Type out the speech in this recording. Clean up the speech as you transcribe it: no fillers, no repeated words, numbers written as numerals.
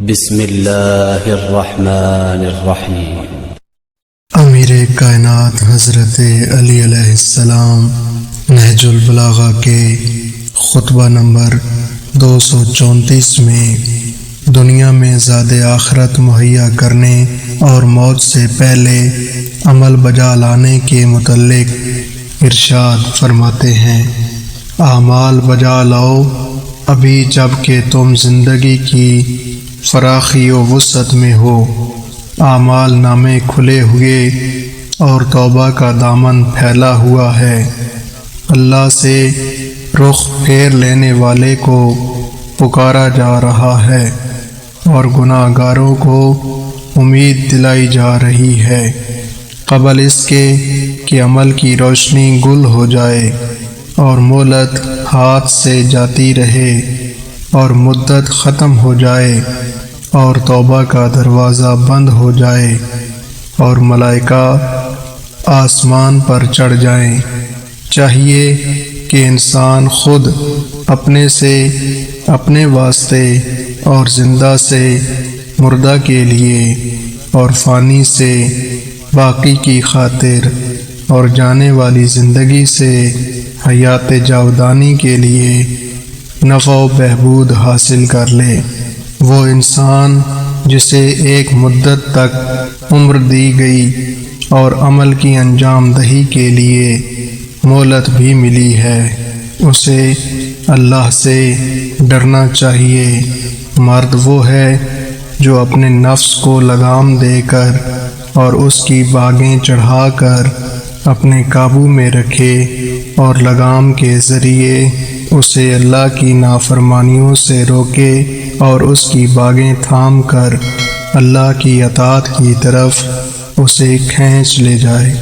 بسم اللہ الرحمن الرحیم۔ امیر کائنات حضرت علی علیہ السلام نہج البلاغہ کے خطبہ نمبر 234 میں دنیا میں زاد آخرت مہیا کرنے اور موت سے پہلے عمل بجا لانے کے متعلق ارشاد فرماتے ہیں، اعمال بجا لاؤ ابھی جب کہ تم زندگی کی فراخی و وسعت میں ہو، اعمال نامے کھلے ہوئے اور توبہ کا دامن پھیلا ہوا ہے۔ اللہ سے رخ پھیر لینے والے کو پکارا جا رہا ہے اور گناہ گاروں کو امید دلائی جا رہی ہے، قبل اس کے کہ عمل کی روشنی گل ہو جائے اور مہلت ہاتھ سے جاتی رہے اور مدت ختم ہو جائے اور توبہ کا دروازہ بند ہو جائے اور ملائکہ آسمان پر چڑھ جائیں۔ چاہیے کہ انسان خود اپنے سے، اپنے واسطے اور زندہ سے مردہ کے لیے اور فانی سے باقی کی خاطر اور جانے والی زندگی سے حیات جاودانی کے لیے نفع و بہبود حاصل کر لے۔ وہ انسان جسے ایک مدت تک عمر دی گئی اور عمل کی انجام دہی کے لیے مہلت بھی ملی ہے، اسے اللہ سے ڈرنا چاہیے۔ مرد وہ ہے جو اپنے نفس کو لگام دے کر اور اس کی باگیں چڑھا کر اپنے قابو میں رکھے اور لگام کے ذریعے اسے اللہ کی نافرمانیوں سے روکے اور اس کی باگیں تھام کر اللہ کی اطاعت کی طرف اسے کھینچ لے جائے۔